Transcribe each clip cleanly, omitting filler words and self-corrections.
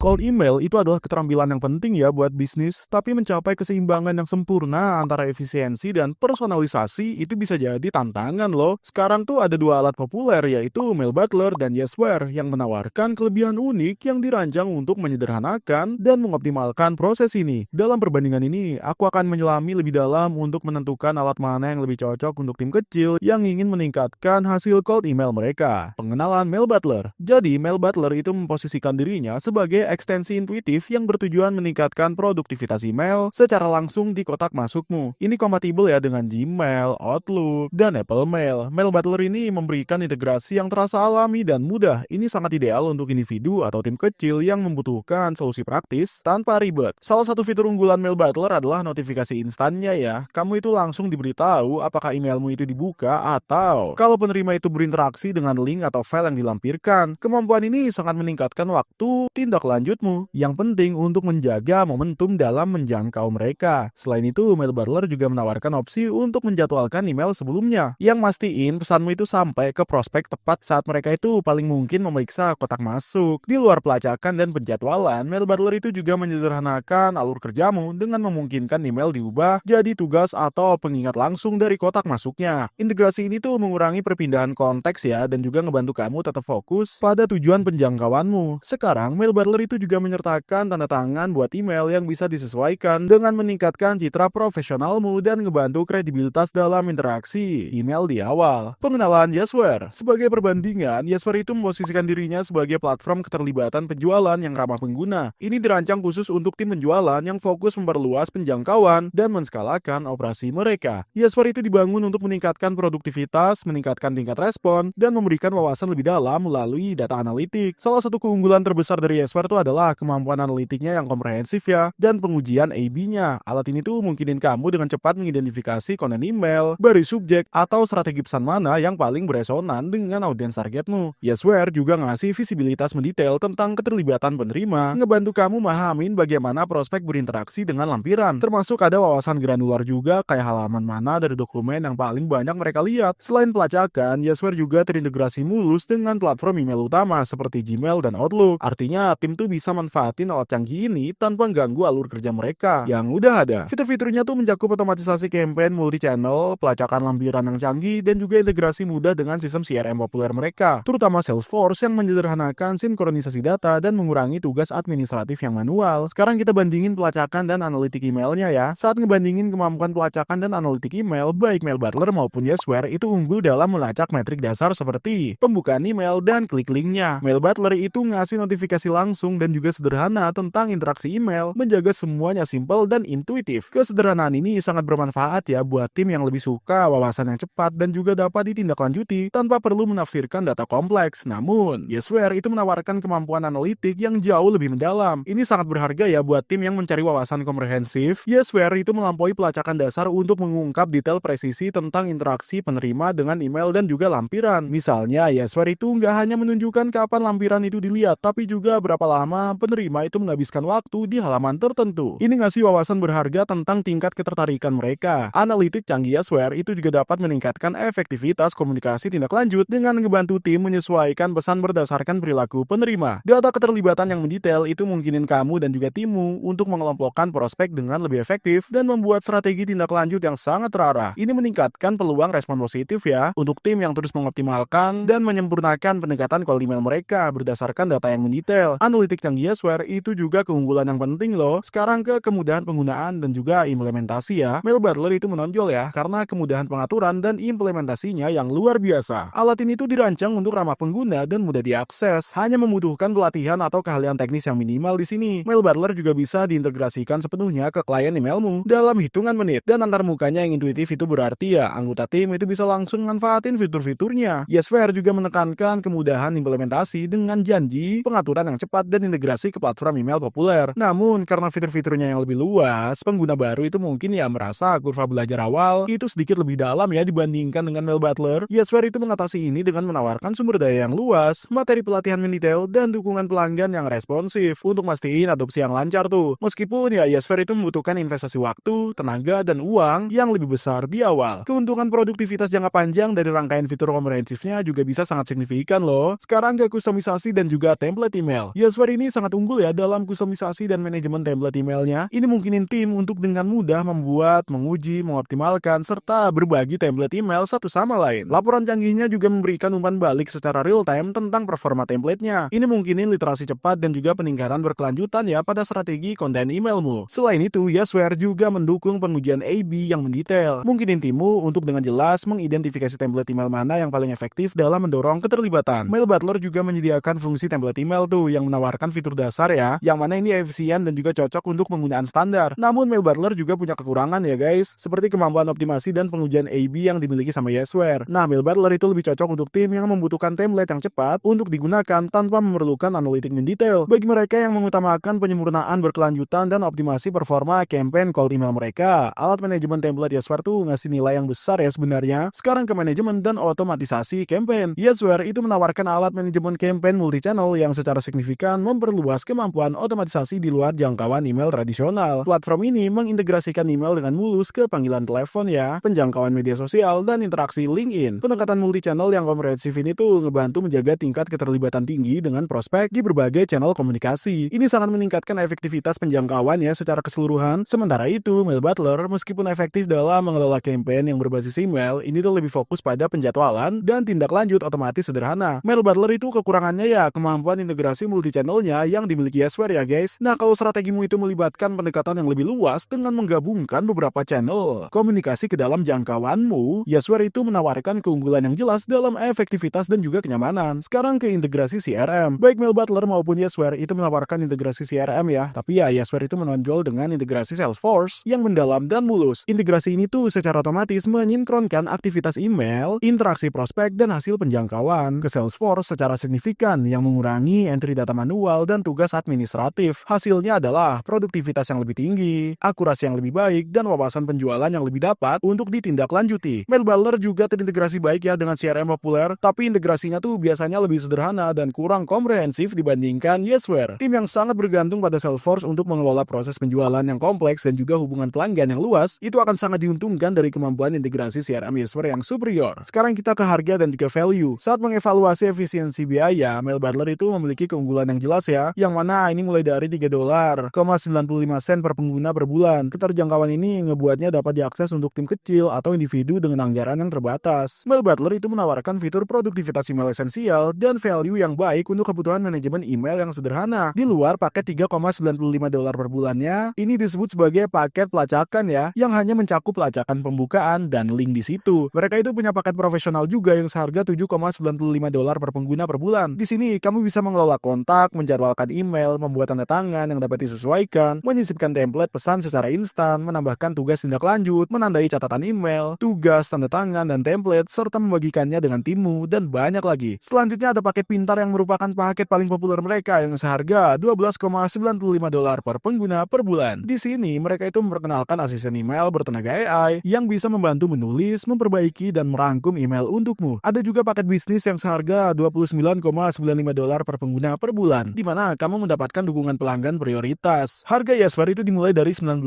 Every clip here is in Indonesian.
Cold email itu adalah keterampilan yang penting ya buat bisnis, tapi mencapai keseimbangan yang sempurna antara efisiensi dan personalisasi itu bisa jadi tantangan loh. Sekarang tuh ada dua alat populer yaitu Mailbutler dan Yesware yang menawarkan kelebihan unik yang dirancang untuk menyederhanakan dan mengoptimalkan proses ini. Dalam perbandingan ini, aku akan menyelami lebih dalam untuk menentukan alat mana yang lebih cocok untuk tim kecil yang ingin meningkatkan hasil cold email mereka. Pengenalan Mailbutler. Jadi, Mailbutler itu memposisikan dirinya sebagai ekstensi intuitif yang bertujuan meningkatkan produktivitas email secara langsung di kotak masukmu. Ini kompatibel ya dengan Gmail, Outlook, dan Apple Mail. Mailbutler ini memberikan integrasi yang terasa alami dan mudah. Ini sangat ideal untuk individu atau tim kecil yang membutuhkan solusi praktis tanpa ribet. Salah satu fitur unggulan Mailbutler adalah notifikasi instannya ya. Kamu itu langsung diberitahu apakah emailmu itu dibuka atau kalau penerima itu berinteraksi dengan link atau file yang dilampirkan. Kemampuan ini sangat meningkatkan waktu tindak lanjutmu, yang penting untuk menjaga momentum dalam menjangkau mereka. Selain itu, Mailbutler juga menawarkan opsi untuk menjadwalkan email sebelumnya, yang mastiin pesanmu itu sampai ke prospek tepat saat mereka itu paling mungkin memeriksa kotak masuk. Di luar pelacakan dan penjadwalan, Mailbutler itu juga menyederhanakan alur kerjamu dengan memungkinkan email diubah jadi tugas atau pengingat langsung dari kotak masuknya. Integrasi ini tuh mengurangi perpindahan konteks ya, dan juga ngebantu kamu tetap fokus pada tujuan penjangkauanmu. Sekarang, Mailbutler itu juga menyertakan tanda tangan buat email yang bisa disesuaikan dengan meningkatkan citra profesionalmu dan ngebantu kredibilitas dalam interaksi email di awal. Pengenalan Yesware. Sebagai perbandingan, Yesware itu memposisikan dirinya sebagai platform keterlibatan penjualan yang ramah pengguna. Ini dirancang khusus untuk tim penjualan yang fokus memperluas penjangkauan dan menskalakan operasi mereka. Yesware itu dibangun untuk meningkatkan produktivitas, meningkatkan tingkat respon, dan memberikan wawasan lebih dalam melalui data analitik. Salah satu keunggulan terbesar dari Yesware itu adalah kemampuan analitiknya yang komprehensif ya, dan pengujian A/B-nya. Alat ini tuh mungkinin kamu dengan cepat mengidentifikasi konten email, baris subjek, atau strategi pesan mana yang paling beresonan dengan audiens targetmu. Yesware juga ngasih visibilitas mendetail tentang keterlibatan penerima, ngebantu kamu mahamin bagaimana prospek berinteraksi dengan lampiran, termasuk ada wawasan granular juga kayak halaman mana dari dokumen yang paling banyak mereka lihat. Selain pelacakan, Yesware juga terintegrasi mulus dengan platform email utama seperti Gmail dan Outlook. Artinya, tim tuh bisa manfaatin alat canggih ini tanpa ganggu alur kerja mereka yang udah ada. Fitur-fiturnya tuh mencakup otomatisasi campaign multi-channel, pelacakan lampiran yang canggih, dan juga integrasi mudah dengan sistem CRM populer mereka, terutama Salesforce yang menyederhanakan sinkronisasi data dan mengurangi tugas administratif yang manual. Sekarang kita bandingin pelacakan dan analitik emailnya ya. Saat ngebandingin kemampuan pelacakan dan analitik email, baik Mailbutler maupun Yesware itu unggul dalam melacak metrik dasar seperti pembukaan email dan klik linknya. Mailbutler itu ngasih notifikasi langsung dan juga sederhana tentang interaksi email, menjaga semuanya simpel dan intuitif. Kesederhanaan ini sangat bermanfaat ya buat tim yang lebih suka wawasan yang cepat dan juga dapat ditindaklanjuti tanpa perlu menafsirkan data kompleks. Namun, Yesware itu menawarkan kemampuan analitik yang jauh lebih mendalam. Ini sangat berharga ya buat tim yang mencari wawasan komprehensif. Yesware itu melampaui pelacakan dasar untuk mengungkap detail presisi tentang interaksi penerima dengan email dan juga lampiran. Misalnya, Yesware itu nggak hanya menunjukkan kapan lampiran itu dilihat, tapi juga berapa lama penerima itu menghabiskan waktu di halaman tertentu. Ini ngasih wawasan berharga tentang tingkat ketertarikan mereka. Analitik canggih Yesware itu juga dapat meningkatkan efektivitas komunikasi tindak lanjut dengan ngebantu tim menyesuaikan pesan berdasarkan perilaku penerima. Data keterlibatan yang mendetail itu mungkinin kamu dan juga timmu untuk mengelompokkan prospek dengan lebih efektif dan membuat strategi tindak lanjut yang sangat terarah. Ini meningkatkan peluang respon positif ya untuk tim yang terus mengoptimalkan dan menyempurnakan pendekatan call email mereka berdasarkan data yang mendetail. Analitik canggih Yesware itu juga keunggulan yang penting loh. Sekarang ke kemudahan penggunaan dan juga implementasi ya. Mailbutler itu menonjol ya karena kemudahan pengaturan dan implementasinya yang luar biasa. Alat ini tuh dirancang untuk ramah pengguna dan mudah diakses, hanya membutuhkan pelatihan atau keahlian teknis yang minimal di sini. Mailbutler juga bisa diintegrasikan sepenuhnya ke klien emailmu dalam hitungan menit, dan antar mukanya yang intuitif itu berarti ya anggota tim itu bisa langsung manfaatin fitur-fiturnya. Yesware juga menekankan kemudahan implementasi dengan janji pengaturan yang cepat dan integrasi ke platform email populer. Namun karena fitur-fiturnya yang lebih luas, pengguna baru itu mungkin ya merasa kurva belajar awal itu sedikit lebih dalam ya dibandingkan dengan Mailbutler. Yesware itu mengatasi ini dengan menawarkan sumber daya yang luas, materi pelatihan mendetail, dan dukungan pelanggan yang responsif untuk mastiin adopsi yang lancar tuh. Meskipun ya Yesware itu membutuhkan investasi waktu, tenaga, dan uang yang lebih besar di awal. Keuntungan produktivitas jangka panjang dari rangkaian fitur komprehensifnya juga bisa sangat signifikan loh. Sekarang ke kustomisasi dan juga template email. Yesware ini sangat unggul ya dalam kustomisasi dan manajemen template emailnya. Ini mungkinin tim untuk dengan mudah membuat, menguji, mengoptimalkan, serta berbagi template email satu sama lain. Laporan canggihnya juga memberikan umpan balik secara real time tentang performa templatenya. Ini mungkinin literasi cepat dan juga peningkatan berkelanjutan ya pada strategi konten emailmu. Selain itu, Yasware juga mendukung pengujian A/B yang mendetail. Mungkinin timmu untuk dengan jelas mengidentifikasi template email mana yang paling efektif dalam mendorong keterlibatan. Mail Butler juga menyediakan fungsi template email tuh yang menawarkan fitur dasar ya, yang mana ini efisien dan juga cocok untuk penggunaan standar. Namun Mail Butler juga punya kekurangan ya guys, seperti kemampuan optimasi dan pengujian A/B yang dimiliki sama Yasware. Nah, Mail Butler itu lebih cocok untuk tim yang membutuhkan template yang cepat untuk digunakan tanpa memerlukan analitik mendetail. Bagi mereka yang mengutamakan penyempurnaan berkelanjutan dan optimasi performa campaign cold email mereka, alat manajemen template Yasware tuh ngasih nilai yang besar ya sebenarnya. Sekarang ke manajemen dan otomatisasi campaign. Yasware itu menawarkan alat manajemen campaign multi-channel yang secara signifikan memperluas kemampuan otomatisasi di luar jangkauan email tradisional. Platform ini mengintegrasikan email dengan mulus ke panggilan telepon ya, penjangkauan media sosial, dan interaksi LinkedIn. Pendekatan multi-channel yang komprehensif ini tuh ngebantu menjaga tingkat keterlibatan tinggi dengan prospek di berbagai channel komunikasi. Ini sangat meningkatkan efektivitas penjangkauan ya secara keseluruhan. Sementara itu, Mail Butler meskipun efektif dalam mengelola campaign yang berbasis email, ini tuh lebih fokus pada penjadwalan dan tindak lanjut otomatis sederhana. Mail Butler itu kekurangannya ya kemampuan integrasi multi-channelnya yang dimiliki Yasware ya guys. Nah, kalau strategimu itu melibatkan pendekatan yang lebih luas dengan menggabungkan beberapa channel komunikasi ke dalam jangkauanmu, Yasware itu menawarkan keunggulan yang jelas dalam efektivitas dan juga kenyamanan. Sekarang ke integrasi CRM. Baik Mail Butler maupun Yasware itu menawarkan integrasi CRM ya, tapi ya Yasware itu menonjol dengan integrasi Salesforce yang mendalam dan mulus. Integrasi ini tuh secara otomatis menyinkronkan aktivitas email, interaksi prospek, dan hasil penjangkauan ke Salesforce secara signifikan yang mengurangi entry data manual dan tugas administratif. Hasilnya adalah produktivitas yang lebih tinggi, akurasi yang lebih baik, dan wawasan penjualan yang lebih dapat untuk ditindaklanjuti. Mail Butler juga terintegrasi baik ya dengan CRM populer, tapi integrasinya tuh biasanya lebih sederhana dan kurang komprehensif dibandingkan Yasware. Tim yang sangat bergantung pada Salesforce untuk mengelola proses penjualan yang kompleks dan juga hubungan pelanggan yang luas, itu akan sangat diuntungkan dari kemampuan integrasi CRM Yasware yang superior. Sekarang kita ke harga dan juga value. Saat mengevaluasi efisiensi biaya, Mail Butler itu memiliki keunggulan yang jelas ya, yang mana ini mulai dari $3,95 per pengguna per bulan. Keterjangkauan ini ngebuatnya dapat diakses untuk tim kecil atau individu dengan anggaran yang terbatas. Mail Butler itu menawarkan fitur produktivitas email esensial dan value yang baik untuk kebutuhan manajemen email yang sederhana. Di luar paket $3,95 per bulannya, ini disebut sebagai paket pelacakan ya, yang hanya mencakup pelacakan pembukaan dan link di situ. Mereka itu punya paket profesional juga yang seharga $7,95 per pengguna per bulan. Di sini kamu bisa mengelola kontak, menjadwalkan email, membuat tanda tangan yang dapat disesuaikan, menyisipkan template pesan secara instan, menambahkan tugas tindak lanjut, menandai catatan email, tugas, tanda tangan, dan template, serta membagikannya dengan timmu, dan banyak lagi. Selanjutnya ada paket pintar yang merupakan paket paling populer mereka yang seharga $12,95 per pengguna per bulan. Di sini mereka itu memperkenalkan asisten email bertenaga AI yang bisa membantu menulis, memperbaiki, dan merangkum email untukmu. Ada juga paket bisnis yang seharga $29,95 per pengguna per bulan, di mana kamu mendapatkan dukungan pelanggan prioritas. Harga Yasware itu dimulai dari $19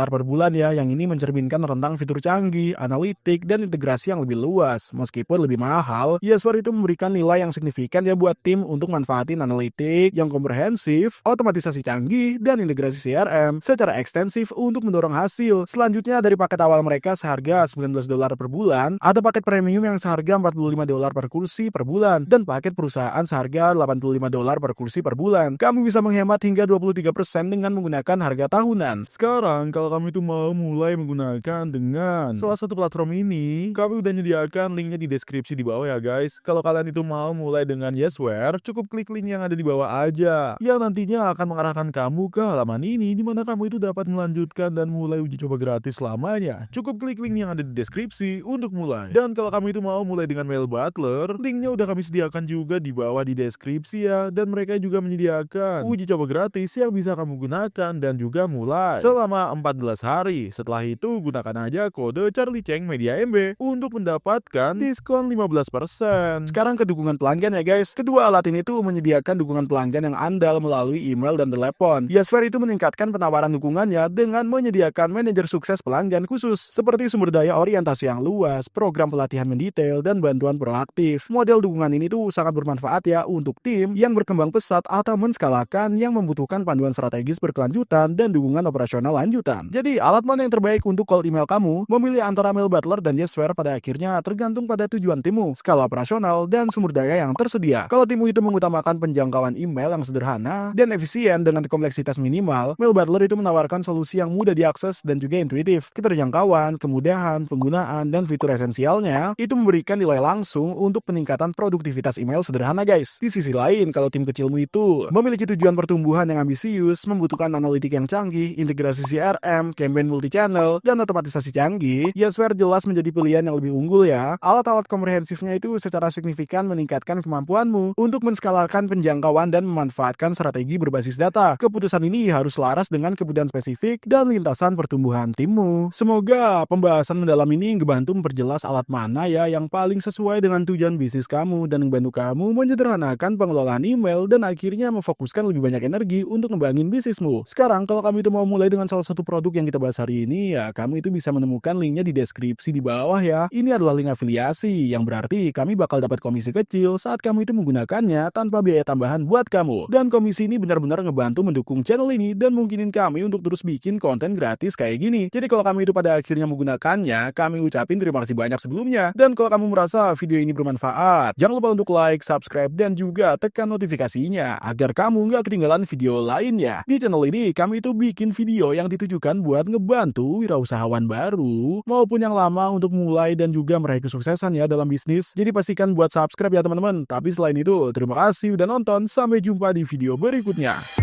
per bulan ya, yang ini mencerminkan rentang fitur canggih, analitik, dan integrasi yang lebih luas. Meskipun lebih mahal, Yasware itu memberikan nilai yang signifikan ya buat tim untuk manfaatin analitik yang komprehensif, otomatisasi canggih, dan integrasi CRM secara ekstensif untuk mendorong hasil. Selanjutnya dari paket awal mereka seharga $19 per bulan, ada paket premium yang seharga $45 per kursi per bulan, dan paket perusahaan seharga $85 per kursi per bulan. Kamu bisa menghemat hingga 23% dengan menggunakan harga tahunan. Sekarang kalau kamu itu mau mulai menggunakan dengan salah satu platform ini, kami udah nyediakan linknya di deskripsi di bawah ya guys. Kalau kalian itu mau mulai dengan Yasware, cukup klik link yang ada di bawah aja, yang nantinya akan mengarahkan kamu ke halaman ini, di mana kamu itu dapat melanjutkan dan mulai uji coba gratis selamanya. Cukup klik link yang ada di deskripsi untuk mulai. Dan kalau kamu itu mau mulai dengan Mail Butler, linknya udah kami sediakan juga di bawah di deskripsi ya, dan mereka juga menyediakan uji coba gratis yang bisa kamu gunakan dan juga mulai selama 14 hari. Setelah itu gunakan aja kode Charlie Cheng Media MB untuk mendapatkan diskon 15%. Sekarang ke dukungan pelanggan ya guys. Kedua alat ini tuh menyediakan dukungan pelanggan yang andal melalui email dan telepon. Yasware itu meningkatkan penawaran dukungannya dengan menyediakan manajer sukses pelanggan khusus seperti sumber daya orientasi yang luas, program pelatihan mendetail, dan bantuan proaktif. Model dukungan ini tuh sangat bermanfaat ya untuk tim yang berkembang pesat atau menskalakan yang membutuhkan panduan strategis berkelanjutan dan dukungan operasional lanjutan. Jadi, alat mana yang terbaik untuk cold email kamu? Memilih antara Mailbutler dan Yesware pada akhirnya tergantung pada tujuan timmu, skala operasional, dan sumber daya yang tersedia. Kalau timmu itu mengutamakan penjangkauan email yang sederhana dan efisien dengan kompleksitas minimal, Mailbutler itu menawarkan solusi yang mudah diakses dan juga intuitif. Keterjangkauan, kemudahan, penggunaan, dan fitur esensialnya itu memberikan nilai langsung untuk peningkatan produktivitas email sederhana guys. Di sisi lain, kalau tim kecilmu itu memiliki tujuan pertumbuhan yang ambisius, membutuhkan analitik yang canggih, integrasi CRM, campaign multi-channel, dan otomatisasi canggih, Yesware jelas menjadi pilihan yang lebih unggul ya. Alat-alat komprehensifnya itu secara signifikan meningkatkan kemampuanmu untuk menskalakan penjangkauan dan memanfaatkan strategi berbasis data. Keputusan ini harus selaras dengan kebutuhan spesifik dan lintasan pertumbuhan timmu. Semoga pembahasan mendalam ini ngebantu memperjelas alat mana ya yang paling sesuai dengan tujuan bisnis kamu dan membantu kamu menyederhanakan pengelolaan email dan akhirnya memfokuskan lebih banyak energi untuk ngembangin bisnismu. Sekarang kalau kamu itu mau mulai dengan salah satu produk yang kita bahas hari ini ya, kamu itu bisa menemukan linknya di deskripsi di bawah ya. Ini adalah link afiliasi yang berarti kami bakal dapat komisi kecil saat kamu itu menggunakannya tanpa biaya tambahan buat kamu. Dan komisi ini benar-benar ngebantu mendukung channel ini dan mungkinin kami untuk terus bikin konten gratis kayak gini. Jadi kalau kamu itu pada akhirnya menggunakannya, kami ucapin terima kasih banyak sebelumnya. Dan kalau kamu merasa video ini bermanfaat, jangan lupa untuk like, subscribe, dan juga tekan notifikasinya agar kamu nggak ketinggalan video lainnya. Di channel ini kami itu bikin video yang ditujukan buat ngebantu wirausahawan baru maupun yang lama untuk mulai dan juga meraih kesuksesan ya dalam bisnis. Jadi pastikan buat subscribe ya teman-teman. Tapi selain itu, terima kasih udah nonton. Sampai jumpa di video berikutnya.